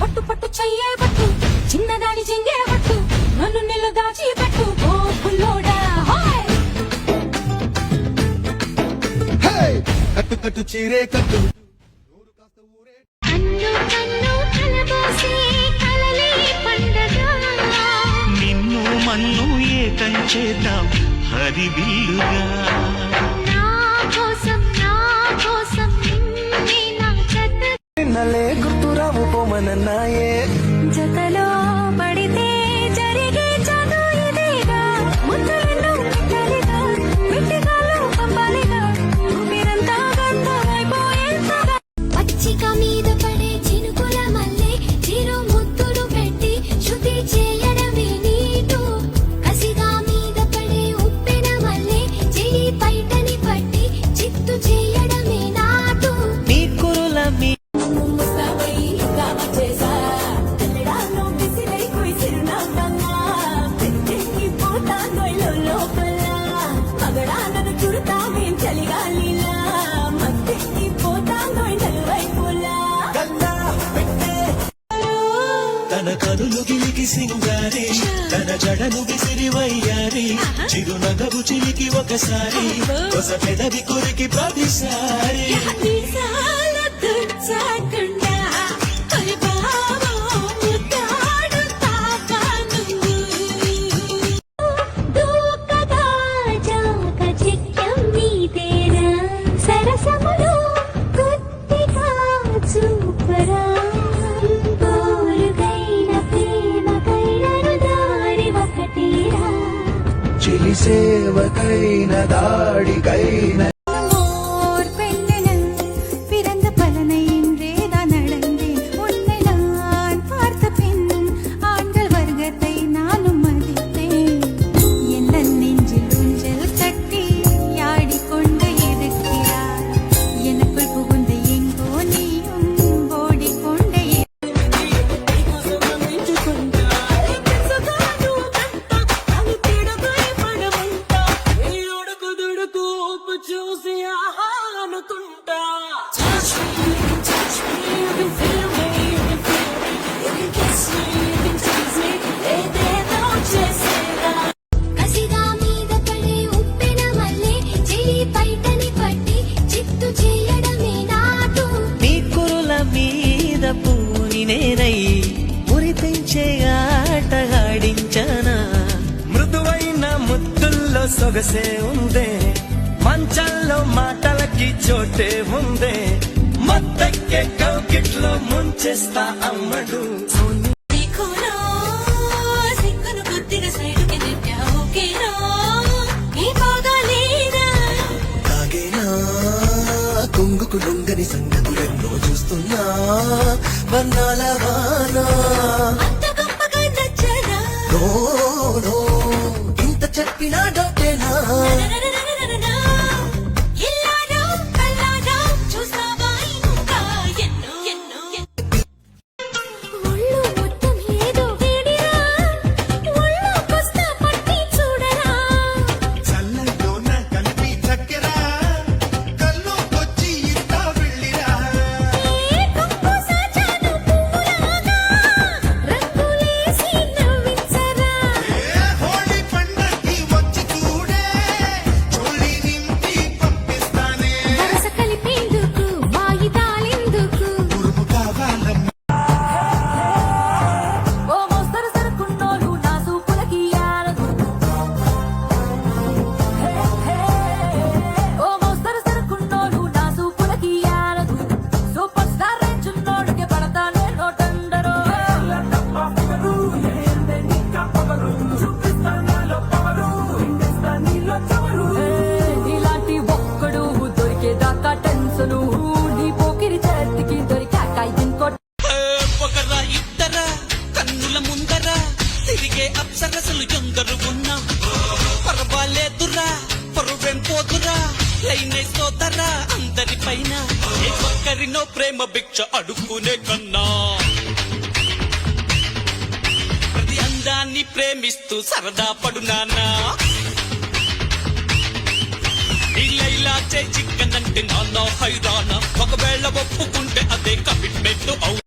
పట్టు పట్టు చెయ్యే పట్టు చిన్నదాని చెంగే పట్టు నన్ను నిల్లు దాచి పెట్టు ఓ పుల్లోడా కట్టు కట్టు చీరే కట్టు నిన్ను మన్ను ఏకం చేద్దాం హరిబిల్లుగా నిన్నలే గుర్తురావు పోమనన్నాయే జతలో పడితే జరిగే చదువు ఇదేగా ముందు రెండు పెట్టాలిగా పెట్టిగాలు పంపాలిగా మీరంతా గంధమైపోయేంతగా పచ్చిక మీద పడే చినుకుల మల్లె చిరు ముద్దులు పెట్టి శృతి చేయడమే నీటు కసిగా మీద పడే ఉప్పెన మల్లె చెయ్యి పైటని పట్టి చిత్తు చేయడమే నాటు నీ కురుల మీ తన కనులు గిలికి సింగారి తన జడను విసిరి వయ్యారి చిరునగవు చిలికి ఒకసారి కొస పెదవి కొరికి ప్రతిసారి చిలి సేవకైన దాడికైన నేనై మురిపించే ఆట ఆడించనా మృదువైన ముద్దుల్లో సొగసే ఉందే మంచంలో మాటలకి చోటే ఉందే మత్తెక్కే కౌకిట్లో ముంచేస్తా అమ్మడు కొంగుకు లొంగని సంగతులెన్నో చూస్తున్నా వర్ణాల వానా ఇంత చెప్పినా డొట్టేనా తిరిగే అప్సరసలు ఎందరు ఉన్నా పర్వాలేదురా పరువెం పోదురా లైనేస్తోతరా అందరి పైన ఏ ఒక్కరినో ప్రేమ భిక్ష అడుక్కునే కన్నా ప్రతి అందాన్ని ప్రేమిస్తూ సరదా పడు నాన్నా ఇలా చే చిక్కనంటే నాన్న హైరానా ఒకవేళ ఒప్పుకుంటే అదే కమిట్మెంట్ అవు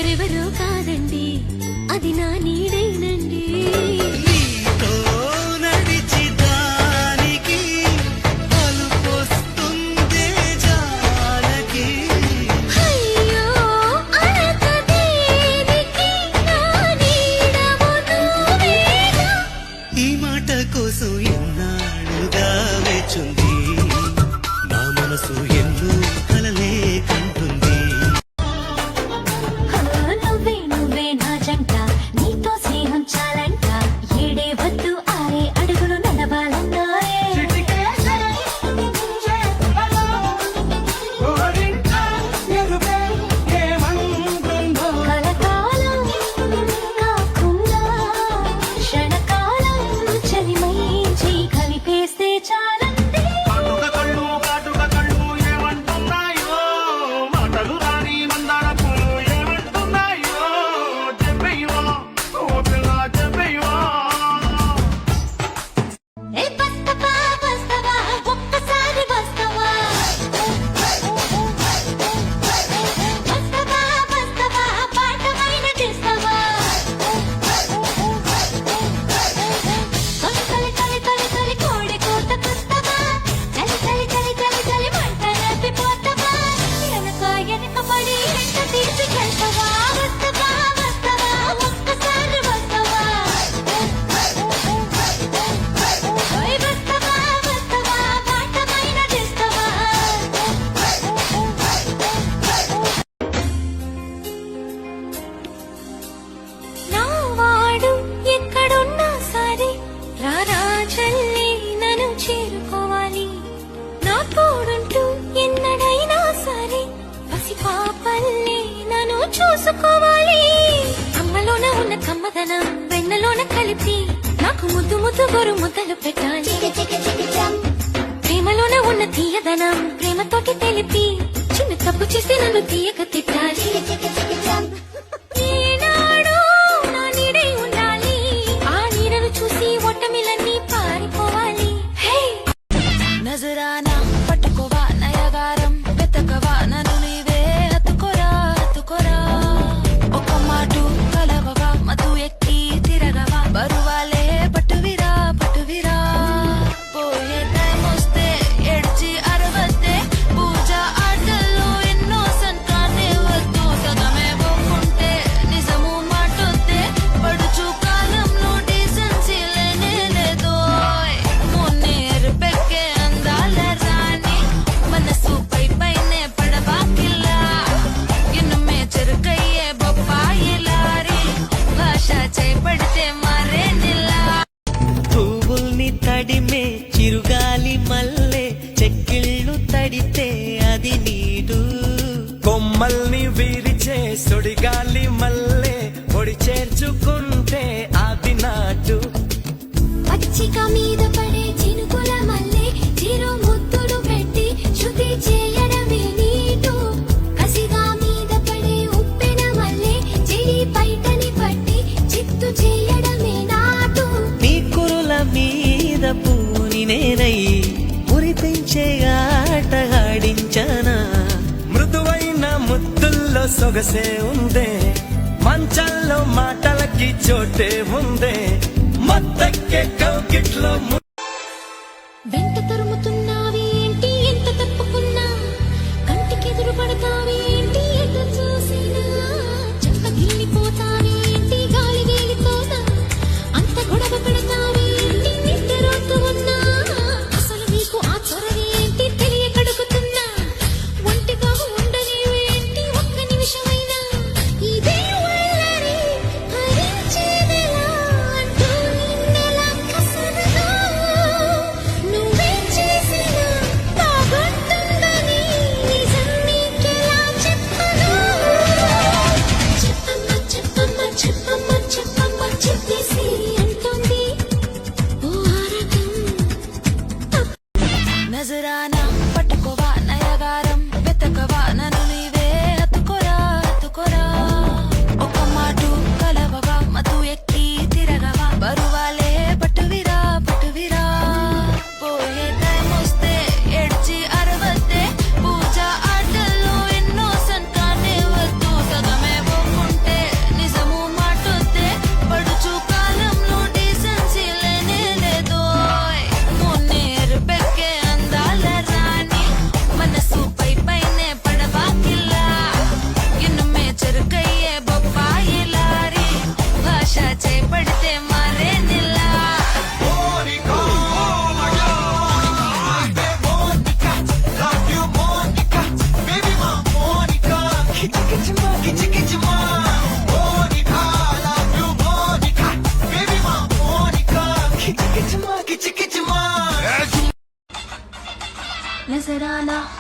వేరెవరో కాదండి, అది నా నీడేనండి. నీతో నడిచి దానికి అలుపొస్తుందే జానకి. అయ్యో అనకదేనికి నా నీడవు నువ్వేగా. ఈ మాట కోసం ఎన్నాళ్ళుగా వేచుంది నా మనసు, ఎన్నో కలలే కంటుంది. నువ్వే నువ్వే నా జంట, నీతో స్నేహం చాలంట. ఏడే వద్దు ఆరే అడుగులు నడవాలన్నాయే. కలకాలం కాకుండా క్షణకాలం చలిమైంచి కలిపేస్తే చాలండి. ఏ వస్తవా వస్తవా ఒక్కసారి వస్తవా. వస్తవా వస్తవా పాఠమైన చేస్తవా. తొలి తొలి తొలి తొలి కోడి కోత కొస్తవా. చలి చలి చలి చలి చలి మంట నవ్విపోతవా. వెనక వెనక పడి ఎంట తీసుకెళ్తవా. వస్తవా వస్తవా ఒక్కసారి వస్తవా. ఓయ్ వస్తవా వస్తవా పాఠమైన చేస్తవా. నా వాడు ఎక్కడున్నా సరే రారా చెల్లి నన్ను చేరుకోవాలి. నా తోడుంటూ ఎన్నడైనా సరే పసి పాపల్లి నన్ను చూసుకోవాలి. అమ్మలోన ఉన్న కమ్మదనం వెన్నలోన కలిపి నాకు ముద్దు ముద్దు గొరు ముద్దలు పెట్టాలి. ప్రేమలోన ఉన్న తీయదనం ప్రేమతోటి తెలిపి చిన్న తప్పు చేస్తే నన్ను తీయక తిట్టాలి. ఈనాడు నా నీడై ఉండాలి, ఆ నీడను చూసి ఒట్టమిలన్నీ పారిపోవాలి. హే నజరానా పట్టుకోవా నయగారం వెతకవా నన్ను నీవే హత్తుకోరా హత్తుకోరా. ఒక మాటు కలవవా మధు ఎక్కి తిరగవా బరువాలే పట్టువిరా పట్టువిరా. పోయే టైం వస్తే ఎడ్చి అరవస్తే పూజ ఆటల్లో ఎన్నో సంతానే వద్దు. సగమే పోకుంటే నిజము మాటొద్దే పడుచు కాలంలో డీసెన్సీ లేనే లేదో. మున్నేరు పెక్కే అందాల రాణి మనసు పై పైనే పడబాకిలా. ఇన్నమే చెరుకయ్యే బొప్పాయి లారి భాష చేపడితే మారే నిలా. పువ్వుల్ని తడిమే చిరుగాలి మల్లె చెక్కిళ్ళు తడితే అది నీడు. కొమ్మల్ని విరిచే సుడిగాలి మల్లె పొడి చేర్చుకుంటే అది నాటు. పచ్చిక మీద పడే చినుకుల మల్లె చిరు ముద్దులు పెట్టి శృతి చేయడమే నీటు. కసిగా మీద పడే ఉప్పెన మల్లె చెడి పైటని పట్టి చిత్తు చేయడమే నాటు. నీ కురుల మీద పూని నేనై మురిపించే ఆట ఆడించనా. మృదువైన ముద్దుల్లో సొగసే ఉందే, మంచంలో మాటలకి చోటే ఉందే. మత్తెక్కే కౌకిట్లో వెంట తరుముతున్నావి ఏంటి ఎంత తప్పుకున్నా. కంటికెదురు పడతావి ఏంటి ఎటు చూసినా. చెంప గిల్లిపోతావి ఏంటి గాలి వేలితోనా. అంత గొడవ పడతావి ఏంటి నిద్రరోతు ఉన్నా. అసలు నీకు ఆ చొరవ ఏంటి తెలియకడుగుతున్నా. ఒంటిగా ఉండనివి ఏంటి ఒక్క నిమిషమైనా. ఇదే వల్లరి భరించేదెలా అంటూ నిన్నెలా కసరగా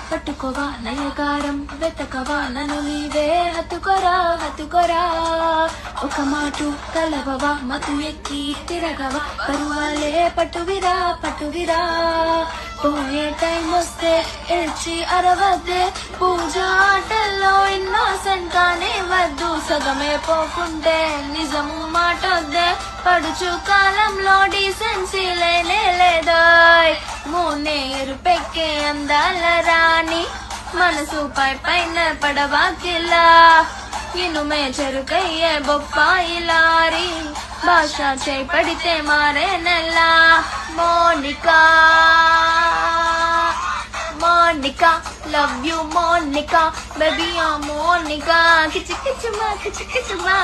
పట్టుకోవా నయగారం వెతకవా నన్ను నీవే హత్తుకోరా హత్తుకోరా ఒక మాటు కలవవా మతు ఎక్కి తిరగవా పరువాలే పట్టువిరా పట్టువిరా పోయే టైం వస్తే ఏడ్చి అరవద్దే పూజ ఆటల్లో ఇన్నోసెంట్ కానే వద్దు సగమే పోకుంటే నిజము మాటొద్దే పడుచు కాలంలో డీసెన్సీ లేనే లేదోయ్ మూనే ఎరుపెక్కే అందాల రాణి మనసు పైన పడవా కిలా ఇనుమే చెరుకయ్యే బొప్పాయి లారీ భాష చేపడితే మారే నెల Monica Monica love you Monica baby ఆ మోనికా కిచి కిచుమా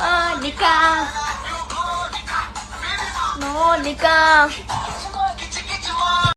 మోనికా మోనికా